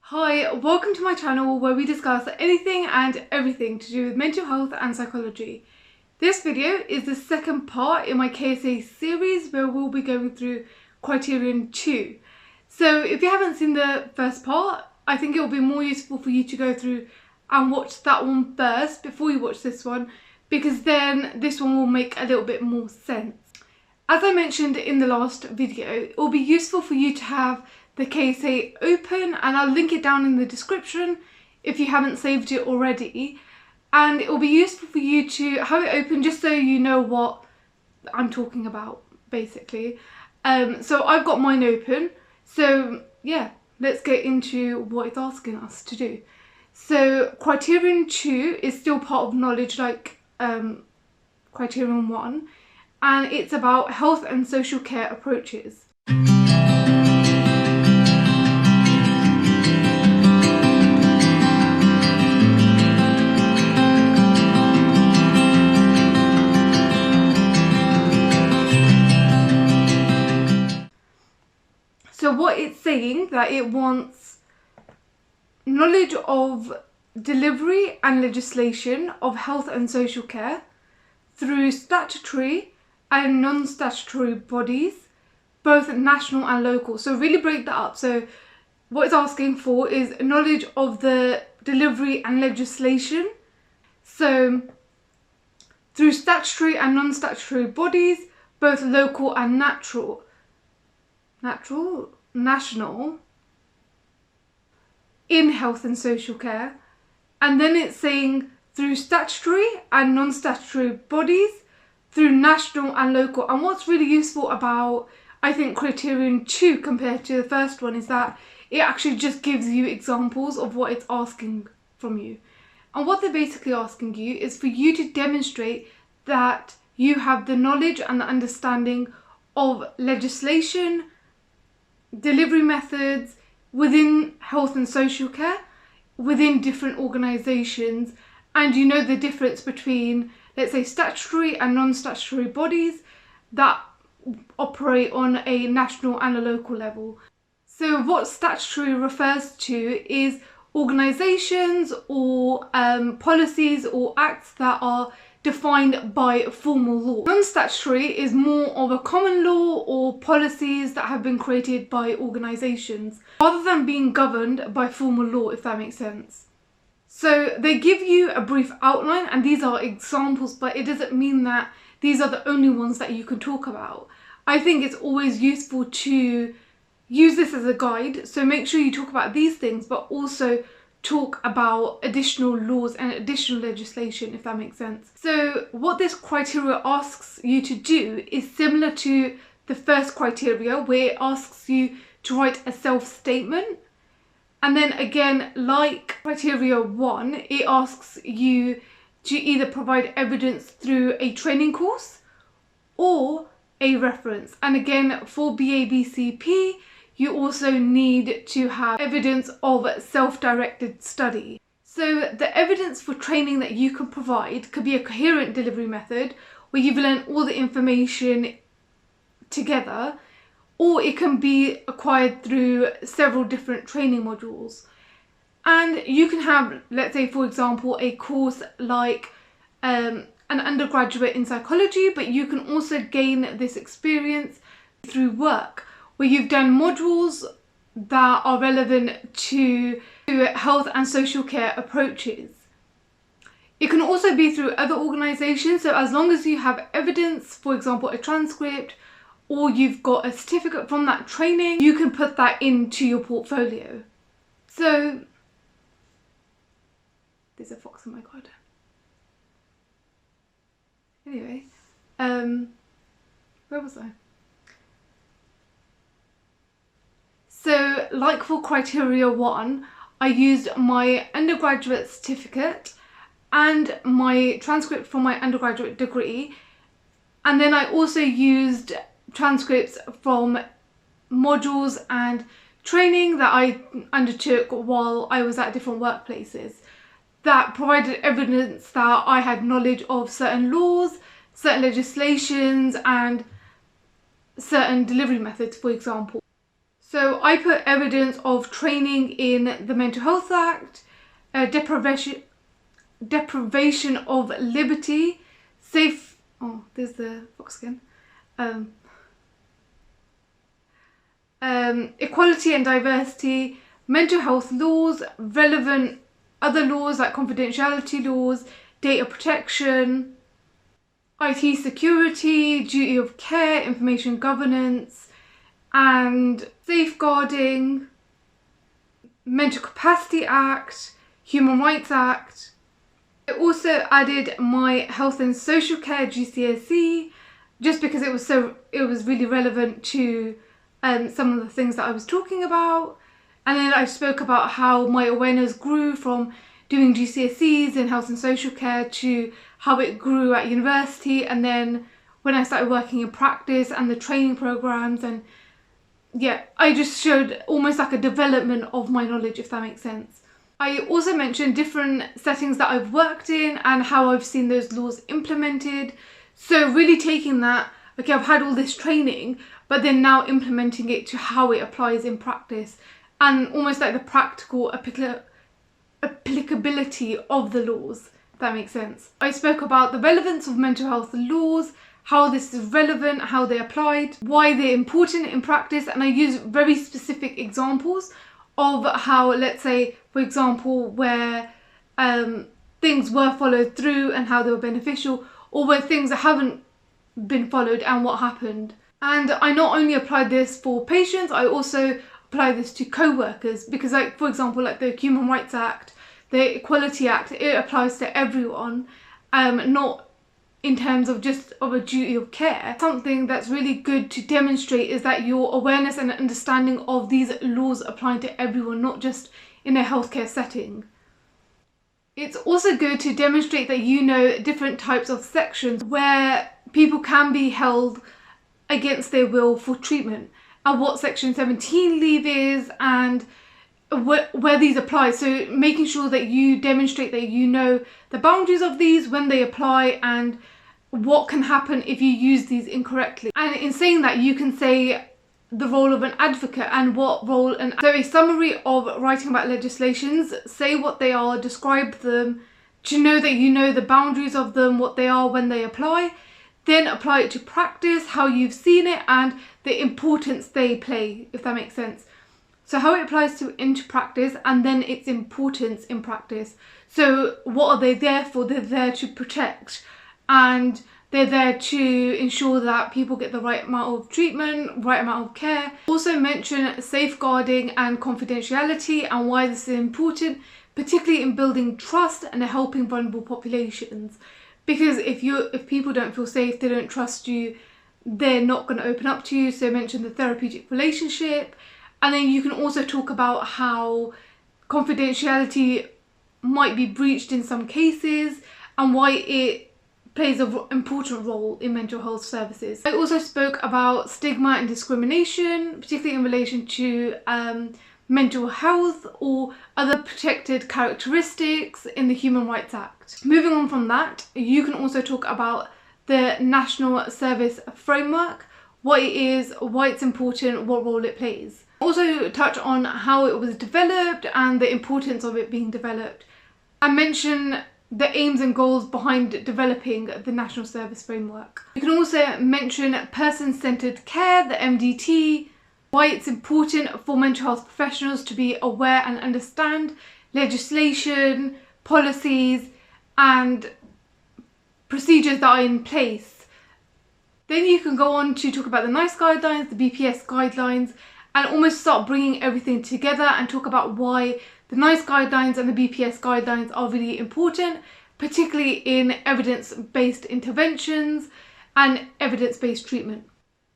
Hi, welcome to my channel where we discuss anything and everything to do with mental health and psychology. This video is the second part in my KSA series where we'll be going through criterion 2. So if you haven't seen the first part, I think it will be more useful for you to go through and watch that one first before you watch this one, because then this one will make a little bit more sense. As I mentioned in the last video, it will be useful for you to have the KSA open, and I'll link it down in the description if you haven't saved it already. And it will be useful for you to have it open just so you know what I'm talking about, basically. So I've got mine open. So yeah, let's get into what it's asking us to do. So criterion 2 is still part of knowledge, like criterion 1, and it's about health and social care approaches. So what it's saying, that it wants knowledge of delivery and legislation of health and social care through statutory and non-statutory bodies, both national and local. So really break that up. So what it's asking for is knowledge of the delivery and legislation. So through statutory and non-statutory bodies, both local and national, in health and social care. And then it's saying through statutory and non-statutory bodies, through national and local. And what's really useful about, I think, criterion 2 compared to the first one is that it actually just gives you examples of what it's asking from you. And what they're basically asking you is for you to demonstrate that you have the knowledge and the understanding of legislation, delivery methods within health and social care, within different organisations, and you know the difference between, let's say, statutory and non-statutory bodies that operate on a national and a local level. So what statutory refers to is organisations or policies or acts that are defined by formal law. Non-statutory is more of a common law or policies that have been created by organisations rather than being governed by formal law, if that makes sense. So they give you a brief outline, and these are examples, but it doesn't mean that these are the only ones that you can talk about. I think it's always useful to use this as a guide, so make sure you talk about these things, but also talk about additional laws and additional legislation, if that makes sense. So what this criteria asks you to do is similar to the first criteria, where it asks you to write a self-statement. And then again, like criteria 1, it asks you to either provide evidence through a training course or a reference. And again, for BABCP, you also need to have evidence of self-directed study. So the evidence for training that you can provide could be a coherent delivery method where you've learned all the information together, or it can be acquired through several different training modules. And you can have, let's say, for example, a course like an undergraduate in psychology, but you can also gain this experience through work, where you've done modules that are relevant to health and social care approaches. It can also be through other organisations, so as long as you have evidence, for example a transcript, or you've got a certificate from that training, you can put that into your portfolio. So, there's a fox in my garden. Anyway, where was I? So, like for criteria 1, I used my undergraduate certificate and my transcript from my undergraduate degree, and then I also used transcripts from modules and training that I undertook while I was at different workplaces that provided evidence that I had knowledge of certain laws, certain legislations, and certain delivery methods, for example. So I put evidence of training in the Mental Health Act, deprivation of liberty, there's the box again, equality and diversity, mental health laws, relevant other laws like confidentiality laws, data protection, IT security, duty of care, information governance, and safeguarding, Mental Capacity Act, Human Rights Act. I also added my Health and Social Care GCSE just because it was really relevant to some of the things that I was talking about. And then I spoke about how my awareness grew from doing GCSEs in health and social care to how it grew at university, and then when I started working in practice and the training programs, and yeah, I just showed almost like a development of my knowledge, if that makes sense. I also mentioned different settings that I've worked in and how I've seen those laws implemented. So really taking that, okay, I've had all this training, but then now implementing it to how it applies in practice, and almost like the practical applicability of the laws, if that makes sense. I spoke about the relevance of mental health laws, how this is relevant, how they applied, why they're important in practice, and I use very specific examples of how, let's say, for example, where things were followed through and how they were beneficial, or where things haven't been followed and what happened. And I not only applied this for patients, I also apply this to co-workers, because like, for example, like the Human Rights Act, the Equality Act, it applies to everyone, not in terms of just of a duty of care. Something that's really good to demonstrate is that your awareness and understanding of these laws applying to everyone, not just in a healthcare setting. It's also good to demonstrate that you know different types of sections where people can be held against their will for treatment, and what Section 17 leave is, and where these apply. So making sure that you demonstrate that you know the boundaries of these, when they apply, and what can happen if you use these incorrectly. And in saying that, you can say the role of an advocate and what role so a summary of writing about legislations, say what they are, describe them, to know that you know the boundaries of them, what they are, when they apply, then apply it to practice, how you've seen it, and the importance they play, if that makes sense. So how it applies into practice, and then its importance in practice. So what are they there for? They're there to protect, and they're there to ensure that people get the right amount of treatment, right amount of care. Also mention safeguarding and confidentiality and why this is important, particularly in building trust and helping vulnerable populations. Because if people don't feel safe, they don't trust you, they're not going to open up to you. So mention the therapeutic relationship. And then you can also talk about how confidentiality might be breached in some cases and why it plays an important role in mental health services. I also spoke about stigma and discrimination, particularly in relation to mental health or other protected characteristics in the Human Rights Act. Moving on from that, you can also talk about the National Service Framework, what it is, why it's important, what role it plays. Also touch on how it was developed and the importance of it being developed, and mention the aims and goals behind developing the National Service Framework. You can also mention person-centred care, the MDT, why it's important for mental health professionals to be aware and understand legislation, policies, and procedures that are in place. Then you can go on to talk about the NICE guidelines, the BPS guidelines, and almost start bringing everything together and talk about why the NICE guidelines and the BPS guidelines are really important, particularly in evidence-based interventions and evidence-based treatment.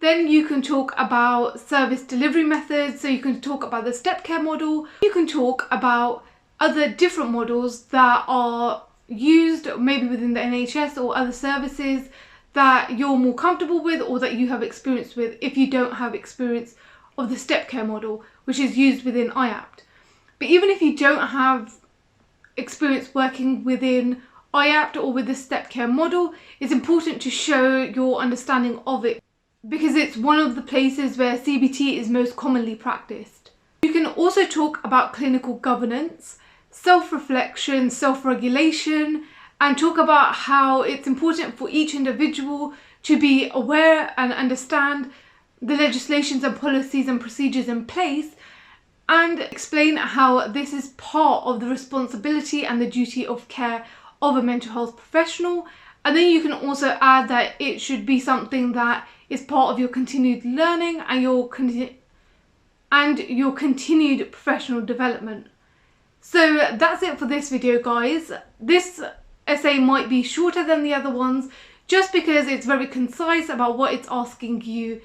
Then you can talk about service delivery methods, so you can talk about the step care model. You can talk about other different models that are used maybe within the NHS or other services that you're more comfortable with or that you have experience with if you don't have experience of the step care model, which is used within IAPT. But even if you don't have experience working within IAPT or with the step care model, it's important to show your understanding of it. because it's one of the places where CBT is most commonly practiced. You can also talk about clinical governance, self-reflection, self-regulation, and talk about how it's important for each individual to be aware and understand the legislations and policies and procedures in place, and explain how this is part of the responsibility and the duty of care of a mental health professional. And then you can also add that it should be something that is part of your continued learning and your continued professional development. So that's it for this video, guys. This essay might be shorter than the other ones just because it's very concise about what it's asking you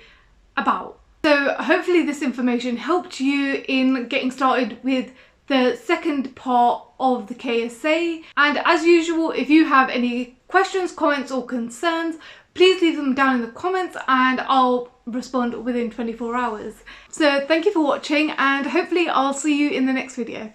about. So hopefully this information helped you in getting started with the second part of the KSA. And as usual, if you have any questions, comments or concerns, please leave them down in the comments and I'll respond within 24 hours. So thank you for watching and hopefully I'll see you in the next video.